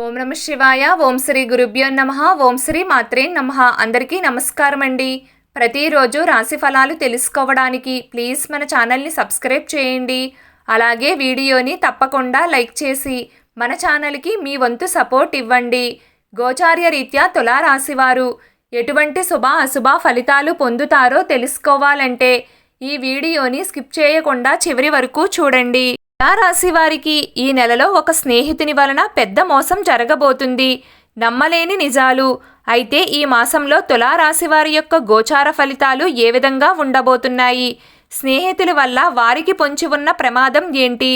ఓం నమ శివాయ. ఓం శ్రీ గురుభ్యో నమః. ఓం శ్రీ మాత్రే నమః. అందరికీ నమస్కారం అండి. ప్రతిరోజు రాశి ఫలాలు తెలుసుకోవడానికి ప్లీజ్ మన ఛానల్ని సబ్స్క్రైబ్ చేయండి. అలాగే వీడియోని తప్పకుండా లైక్ చేసి మన ఛానల్కి మీ వంతు సపోర్ట్ ఇవ్వండి. గోచార్య రీత్యా తులారాశివారు ఎటువంటి శుభ అశుభ ఫలితాలు పొందుతారో తెలుసుకోవాలంటే ఈ వీడియోని స్కిప్ చేయకుండా చివరి వరకు చూడండి. తులారాశి వారికి ఈ నెలలో ఒక స్నేహితుని వలన పెద్ద మోసం జరగబోతుంది. నమ్మలేని నిజాలు. అయితే ఈ మాసంలో తులారాశి వారి యొక్క గోచార ఫలితాలు ఏ విధంగా ఉండబోతున్నాయి? స్నేహితుల వల్ల వారికి పొంచి ఉన్న ప్రమాదం ఏంటి?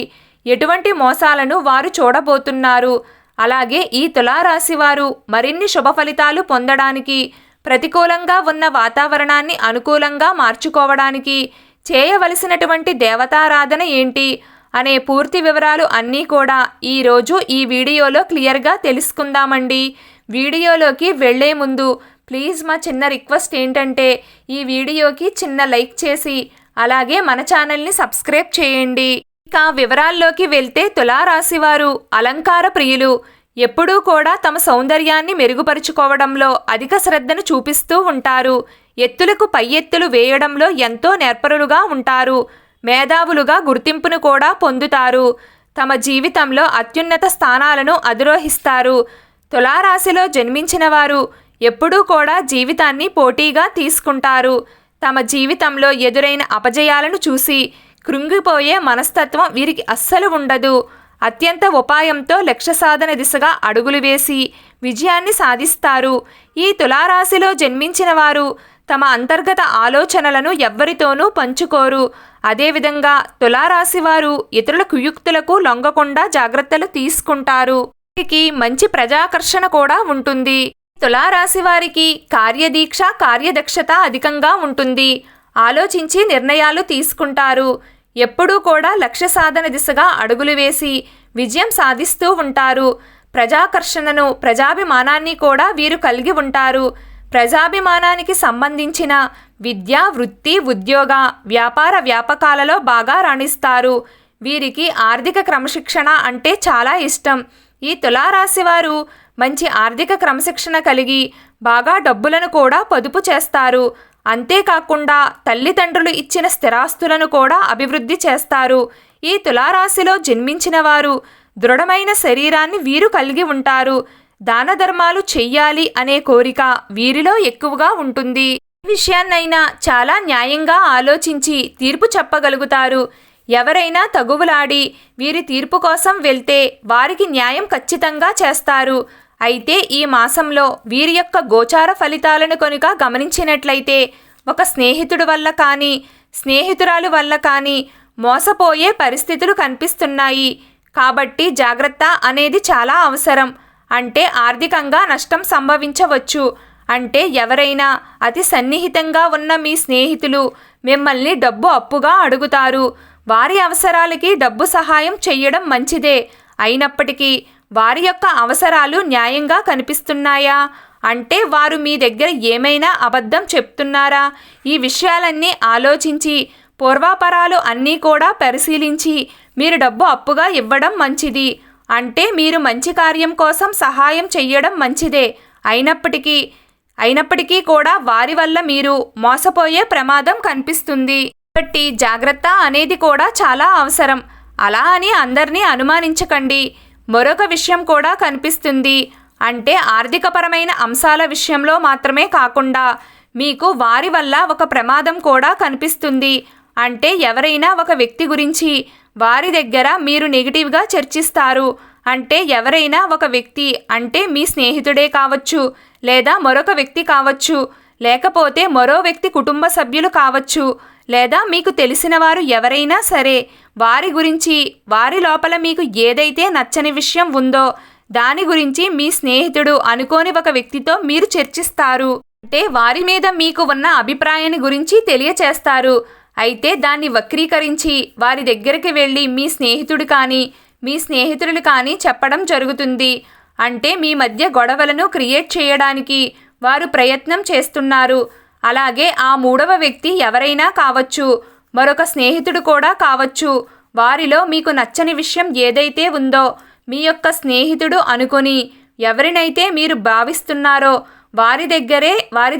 ఎటువంటి మోసాలను వారు చూడబోతున్నారు? అలాగే ఈ తులారాశి వారు మరిన్ని శుభ ఫలితాలు పొందడానికి, ప్రతికూలంగా ఉన్న వాతావరణాన్ని అనుకూలంగా మార్చుకోవడానికి చేయవలసినటువంటి దేవతారాధన ఏంటి అనే పూర్తి వివరాలు అన్నీ కూడా ఈరోజు ఈ వీడియోలో క్లియర్గా తెలుసుకుందామండి. వీడియోలోకి వెళ్లే ముందు ప్లీజ్ మా చిన్న రిక్వెస్ట్ ఏంటంటే ఈ వీడియోకి చిన్న లైక్ చేసి అలాగే మన ఛానల్ని సబ్స్క్రైబ్ చేయండి. ఇక వివరాల్లోకి వెళ్తే తులారాశివారు అలంకార ప్రియులు. ఎప్పుడూ కూడా తమ సౌందర్యాన్ని మెరుగుపరుచుకోవడంలో అధిక శ్రద్ధను చూపిస్తూ ఉంటారు. ఎత్తులకు పై ఎత్తులు వేయడంలో ఎంతో నేర్పరులుగా ఉంటారు. మేధావులుగా గుర్తింపును కూడా పొందుతారు. తమ జీవితంలో అత్యున్నత స్థానాలను అధిరోహిస్తారు. తులారాశిలో జన్మించిన వారు ఎప్పుడూ కూడా జీవితాన్ని పోటీగా తీసుకుంటారు. తమ జీవితంలో ఎదురైన అపజయాలను చూసి కృంగిపోయే మనస్తత్వం వీరికి అస్సలు ఉండదు. అత్యంత ఉపాయంతో లక్ష్య సాధన దిశగా అడుగులు వేసి విజయాన్ని సాధిస్తారు. ఈ తులారాశిలో జన్మించిన వారు తమ అంతర్గత ఆలోచనలను ఎవ్వరితోనూ పంచుకోరు. అదేవిధంగా తులారాశి వారు ఇతరుల కుయుక్తులకు లొంగకుండా జాగ్రత్తలు తీసుకుంటారు. వీరికి మంచి ప్రజాకర్షణ కూడా ఉంటుంది. తులారాశి వారికి కార్యదీక్ష, కార్యదక్షత అధికంగా ఉంటుంది. ఆలోచించి నిర్ణయాలు తీసుకుంటారు. ఎప్పుడూ కూడా లక్ష్య సాధన దిశగా అడుగులు వేసి విజయం సాధిస్తూ ఉంటారు. ప్రజాకర్షణను, ప్రజాభిమానాన్ని కూడా వీరు కలిగి ఉంటారు. ప్రజాభిమానానికి సంబంధించిన విద్య, వృత్తి, ఉద్యోగ, వ్యాపార వ్యాపకాలలో బాగా రాణిస్తారు. వీరికి ఆర్థిక క్రమశిక్షణ అంటే చాలా ఇష్టం. ఈ తులారాశి వారు మంచి ఆర్థిక క్రమశిక్షణ కలిగి బాగా డబ్బులను కూడా పొదుపు చేస్తారు. అంతేకాకుండా తల్లిదండ్రులు ఇచ్చిన స్థిరాస్తులను కూడా అభివృద్ధి చేస్తారు. ఈ తులారాశిలో జన్మించిన వారు దృఢమైన శరీరాన్ని వీరు కలిగి ఉంటారు. దాన ధర్మాలు చెయ్యాలి అనే కోరిక వీరిలో ఎక్కువగా ఉంటుంది. ఏ విషయాన్నైనా చాలా న్యాయంగా ఆలోచించి తీర్పు చెప్పగలుగుతారు. ఎవరైనా తగువులాడి వీరి తీర్పు కోసం వెళ్తే వారికి న్యాయం ఖచ్చితంగా చేస్తారు. అయితే ఈ మాసంలో వీరి యొక్క గోచార ఫలితాలను కనుక గమనించినట్లయితే ఒక స్నేహితుడి వల్ల కానీ, స్నేహితురాలు వల్ల కానీ మోసపోయే పరిస్థితులు కనిపిస్తున్నాయి. కాబట్టి జాగ్రత్త అనేది చాలా అవసరం. అంటే ఆర్థికంగా నష్టం సంభవించవచ్చు. అంటే ఎవరైనా అతి సన్నిహితంగా ఉన్న మీ స్నేహితులు మిమ్మల్ని డబ్బు అప్పుగా అడుగుతారు. వారి అవసరాలకి డబ్బు సహాయం చెయ్యడం మంచిదే. అయినప్పటికీ వారి యొక్క అవసరాలు న్యాయంగా కనిపిస్తున్నాయా? అంటే వారు మీ దగ్గర ఏమైనా అబద్ధం చెప్తున్నారా? ఈ విషయాలన్నీ ఆలోచించి పూర్వాపరాలు అన్నీ కూడా పరిశీలించి మీరు డబ్బు అప్పుగా ఇవ్వడం మంచిది. అంటే మీరు మంచి కార్యం కోసం సహాయం చెయ్యడం మంచిదే. అయినప్పటికీ కూడా వారి వల్ల మీరు మోసపోయే ప్రమాదం కనిపిస్తుంది. కాబట్టి జాగ్రత్త అనేది కూడా చాలా అవసరం. అలా అని అందరినీ అనుమానించకండి. మరొక విషయం కూడా కనిపిస్తుంది. అంటే ఆర్థికపరమైన అంశాల విషయంలో మాత్రమే కాకుండా మీకు వారి వల్ల ఒక ప్రమాదం కూడా కనిపిస్తుంది. అంటే ఎవరైనా ఒక వ్యక్తి గురించి వారి దగ్గర మీరు నెగిటివ్గా చర్చిస్తారు. అంటే ఎవరైనా ఒక వ్యక్తి అంటే మీ స్నేహితుడే కావచ్చు, లేదా మరొక వ్యక్తి కావచ్చు, లేకపోతే మరో వ్యక్తి కుటుంబ సభ్యులు కావచ్చు, లేదా మీకు తెలిసిన వారు ఎవరైనా సరే వారి గురించి వారి లోపల మీకు ఏదైతే నచ్చని విషయం ఉందో దాని గురించి మీ స్నేహితుడు అనుకోని ఒక వ్యక్తితో మీరు చర్చిస్తారు. అంటే వారి మీద మీకు ఉన్న అభిప్రాయాన్ని గురించి తెలియచేస్తారు. అయితే దాన్ని వక్రీకరించి వారి దగ్గరికి వెళ్ళి మీ స్నేహితుడు కానీ, మీ స్నేహితులు కానీ చెప్పడం జరుగుతుంది. అంటే మీ మధ్య గొడవలను క్రియేట్ చేయడానికి వారు ప్రయత్నం చేస్తున్నారు. అలాగే ఆ మూడవ వ్యక్తి ఎవరైనా కావచ్చు, మరొక స్నేహితుడు కూడా కావచ్చు. వారిలో మీకు నచ్చని విషయం ఏదైతే ఉందో మీ యొక్క స్నేహితుడు అనుకొని ఎవరినైతే మీరు భావిస్తున్నారో వారి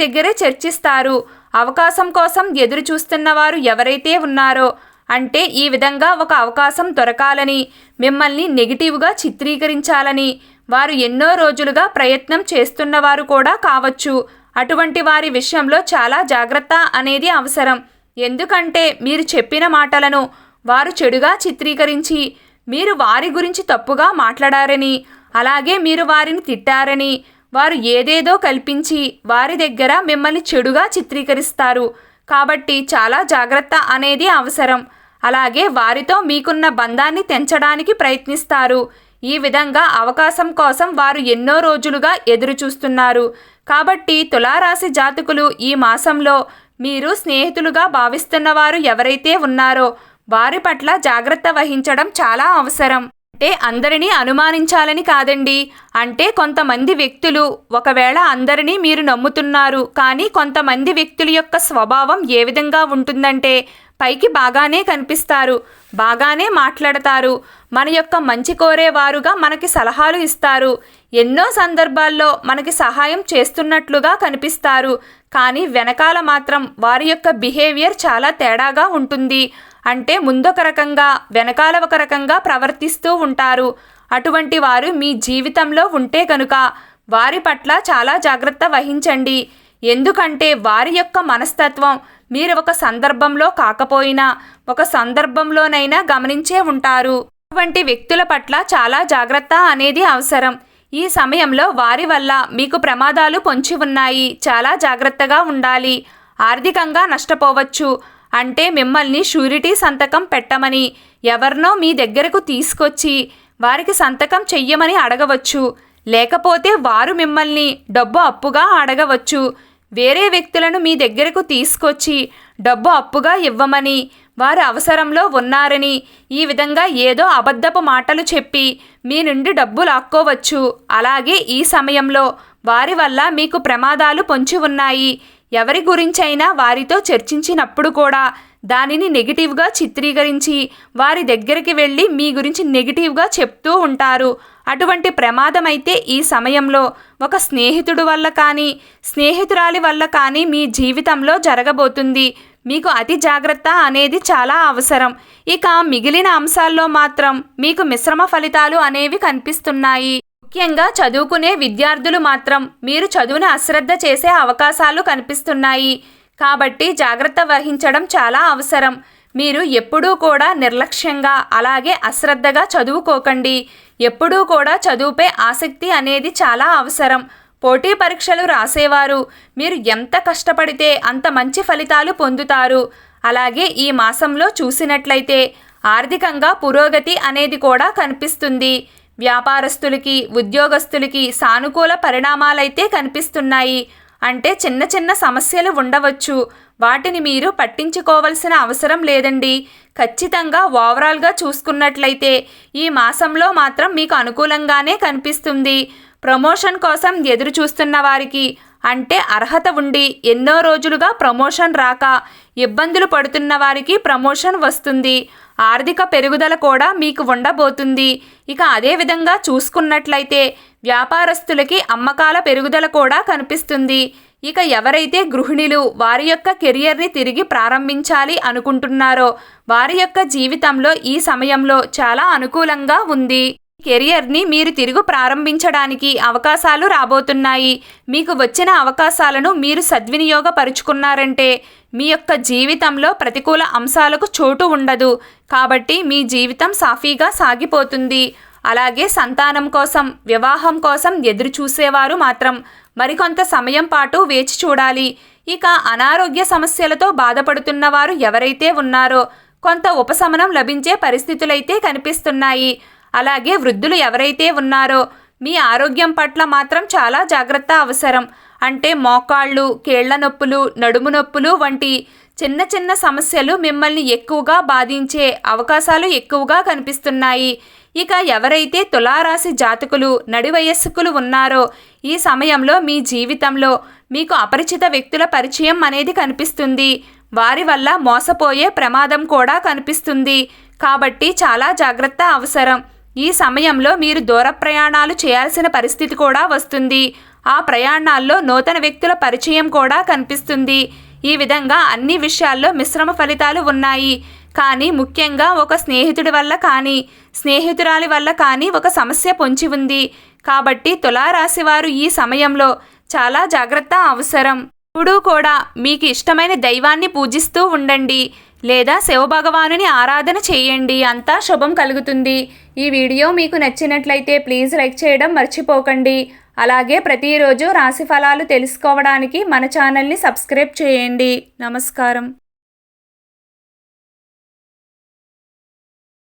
దగ్గరే చర్చిస్తారు. అవకాశం కోసం ఎదురు చూస్తున్న వారు ఎవరైతే ఉన్నారో, అంటే ఈ విధంగా ఒక అవకాశం దొరకాలని, మిమ్మల్ని నెగిటివ్గా చిత్రీకరించాలని వారు ఎన్నో రోజులుగా ప్రయత్నం చేస్తున్నవారు కూడా కావచ్చు. అటువంటి వారి విషయంలో చాలా జాగ్రత్త అనేది అవసరం. ఎందుకంటే మీరు చెప్పిన మాటలను వారు చెడుగా చిత్రీకరించి మీరు వారి గురించి తప్పుగా మాట్లాడారని, అలాగే మీరు వారిని తిట్టారని వారు ఏదేదో కల్పించి వారి దగ్గర మిమ్మల్ని చెడుగా చిత్రీకరిస్తారు. కాబట్టి చాలా జాగ్రత్త అనేది అవసరం. అలాగే వారితో మీకున్న బంధాన్ని తెంచడానికి ప్రయత్నిస్తారు. ఈ విధంగా అవకాశం కోసం వారు ఎన్నో రోజులుగా ఎదురు చూస్తున్నారు. కాబట్టి తులారాశి జాతకులు ఈ మాసంలో మీరు స్నేహితులుగా భావిస్తున్న వారు ఎవరైతే ఉన్నారో వారి పట్ల జాగ్రత్త వహించడం చాలా అవసరం. అంటే అందరినీ అనుమానించాలని కాదండి. అంటే కొంతమంది వ్యక్తులు, ఒకవేళ అందరినీ మీరు నమ్ముతున్నారు, కానీ కొంతమంది వ్యక్తుల యొక్క స్వభావం ఏ విధంగా ఉంటుందంటే పైకి బాగానే కనిపిస్తారు, బాగానే మాట్లాడతారు, మన యొక్క మంచి కోరేవారుగా మనకి సలహాలు ఇస్తారు, ఎన్నో సందర్భాల్లో మనకి సహాయం చేస్తున్నట్లుగా కనిపిస్తారు, కానీ వెనకాల మాత్రం వారి యొక్క బిహేవియర్ చాలా తేడాగా ఉంటుంది. అంటే ముందొక రకంగా వెనకాల ఒక రకంగా ప్రవర్తిస్తూ ఉంటారు. అటువంటి వారు మీ జీవితంలో ఉంటే కనుక వారి పట్ల చాలా జాగ్రత్త వహించండి. ఎందుకంటే వారి యొక్క మనస్తత్వం మీరు ఒక సందర్భంలో కాకపోయినా ఒక సందర్భంలోనైనా గమనించే ఉంటారు. అటువంటి వ్యక్తుల పట్ల చాలా జాగ్రత్త అనేది అవసరం. ఈ సమయంలో వారి వల్ల మీకు ప్రమాదాలు పొంచి ఉన్నాయి. చాలా జాగ్రత్తగా ఉండాలి. ఆర్థికంగా నష్టపోవచ్చు. అంటే మిమ్మల్ని షూరిటీ సంతకం పెట్టమని ఎవరినో మీ దగ్గరకు తీసుకొచ్చి వారికి సంతకం చెయ్యమని అడగవచ్చు. లేకపోతే వారు మిమ్మల్ని డబ్బు అప్పుగా అడగవచ్చు. వేరే వ్యక్తులను మీ దగ్గరకు తీసుకొచ్చి డబ్బు అప్పుగా ఇవ్వమని, వారు అవసరంలో ఉన్నారని ఈ విధంగా ఏదో అబద్ధపు మాటలు చెప్పి మీ నుండి డబ్బు లాక్కోవచ్చు. అలాగే ఈ సమయంలో వారి వల్ల మీకు ప్రమాదాలు పొంచి ఉన్నాయి. ఎవరి గురించైనా వారితో చర్చించినప్పుడు కూడా దానిని నెగిటివ్గా చిత్రీకరించి వారి దగ్గరికి వెళ్ళి మీ గురించి నెగిటివ్గా చెప్తూ ఉంటారు. అటువంటి ప్రమాదం అయితే ఈ సమయంలో ఒక స్నేహితుడు వల్ల కానీ స్నేహితురాలి వల్ల కానీ మీ జీవితంలో జరగబోతుంది. మీకు అతి జాగ్రత్త అనేది చాలా అవసరం. ఇక మిగిలిన అంశాల్లో మాత్రం మీకు మిశ్రమ ఫలితాలు అనేవి కనిపిస్తున్నాయి. ముఖ్యంగా చదువుకునే విద్యార్థులు మాత్రం మీరు చదువుని అశ్రద్ధ చేసే అవకాశాలు కనిపిస్తున్నాయి. కాబట్టి జాగ్రత్త వహించడం చాలా అవసరం. మీరు ఎప్పుడూ కూడా నిర్లక్ష్యంగా అలాగే అశ్రద్ధగా చదువుకోకండి. ఎప్పుడూ కూడా చదువుపై ఆసక్తి అనేది చాలా అవసరం. పోటీ పరీక్షలు రాసేవారు మీరు ఎంత కష్టపడితే అంత మంచి ఫలితాలు పొందుతారు. అలాగే ఈ మాసంలో చూసినట్లయితే ఆర్థికంగా పురోగతి అనేది కూడా కనిపిస్తుంది. వ్యాపారస్తులకి, ఉద్యోగస్తులకి సానుకూల పరిణామాలైతే కనిపిస్తున్నాయి. అంటే చిన్న చిన్న సమస్యలు ఉండవచ్చు, వాటిని మీరు పట్టించుకోవాల్సిన అవసరం లేదండి. ఖచ్చితంగా ఓవరాల్గా చూసుకున్నట్లయితే ఈ మాసంలో మాత్రం మీకు అనుకూలంగానే కనిపిస్తుంది. ప్రమోషన్ కోసం ఎదురు చూస్తున్న వారికి, అంటే అర్హత ఉండి ఎన్నో రోజులుగా ప్రమోషన్ రాక ఇబ్బందులు పడుతున్న వారికి ప్రమోషన్ వస్తుంది. ఆర్థిక పెరుగుదల కూడా మీకు ఉండబోతుంది. ఇక అదేవిధంగా చూసుకున్నట్లయితే వ్యాపారస్తులకి అమ్మకాల పెరుగుదల కూడా కనిపిస్తుంది. ఇక ఎవరైతే గృహిణులు వారి యొక్క కెరియర్ని తిరిగి ప్రారంభించాలి అనుకుంటున్నారో వారి యొక్క జీవితంలో ఈ సమయంలో చాలా అనుకూలంగా ఉంది. కెరియర్ని మీరు తిరిగి ప్రారంభించడానికి అవకాశాలు రాబోతున్నాయి. మీకు వచ్చిన అవకాశాలను మీరు సద్వినియోగపరుచుకున్నారంటే మీ యొక్క జీవితంలో ప్రతికూల అంశాలకు చోటు ఉండదు. కాబట్టి మీ జీవితం సాఫీగా సాగిపోతుంది. అలాగే సంతానం కోసం, వివాహం కోసం ఎదురు చూసేవారు మాత్రం మరికొంత సమయం పాటు వేచి చూడాలి. ఇక అనారోగ్య సమస్యలతో బాధపడుతున్న వారు ఎవరైతే ఉన్నారో కొంత ఉపశమనం లభించే పరిస్థితులైతే కనిపిస్తున్నాయి. అలాగే వృద్ధులు ఎవరైతే ఉన్నారో మీ ఆరోగ్యం పట్ల మాత్రం చాలా జాగ్రత్త అవసరం. అంటే మోకాళ్ళు, కీళ్ల నొప్పులు, నడుము నొప్పులు వంటి చిన్న చిన్న సమస్యలు మిమ్మల్ని ఎక్కువగా బాధించే అవకాశాలు ఎక్కువగా కనిపిస్తున్నాయి. ఇక ఎవరైతే తులారాశి జాతకులు, నడి వయస్కులు ఉన్నారో ఈ సమయంలో మీ జీవితంలో మీకు అపరిచిత వ్యక్తుల పరిచయం అనేది కనిపిస్తుంది. వారి వల్ల మోసపోయే ప్రమాదం కూడా కనిపిస్తుంది. కాబట్టి చాలా జాగ్రత్త అవసరం. ఈ సమయంలో మీరు దూర ప్రయాణాలు చేయాల్సిన పరిస్థితి కూడా వస్తుంది. ఆ ప్రయాణాల్లో నూతన వ్యక్తుల పరిచయం కూడా కనిపిస్తుంది. ఈ విధంగా అన్ని విషయాల్లో మిశ్రమ ఫలితాలు ఉన్నాయి. కానీ ముఖ్యంగా ఒక స్నేహితుడి వల్ల కానీ స్నేహితురాలి వల్ల కానీ ఒక సమస్య పొంచి ఉంది. కాబట్టి తులారాశి వారు ఈ సమయంలో చాలా జాగ్రత్త అవసరం. ఇప్పుడు కూడా మీకు ఇష్టమైన దైవాన్ని పూజిస్తూ ఉండండి లేదా శివభగవానుని ఆరాధన చేయండి. అంతా శుభం కలుగుతుంది. ఈ వీడియో మీకు నచ్చినట్లయితే ప్లీజ్ లైక్ చేయడం మర్చిపోకండి. అలాగే ప్రతిరోజు రాశి ఫలాలు తెలుసుకోవడానికి మన ఛానల్ని సబ్స్క్రైబ్ చేయండి. నమస్కారం.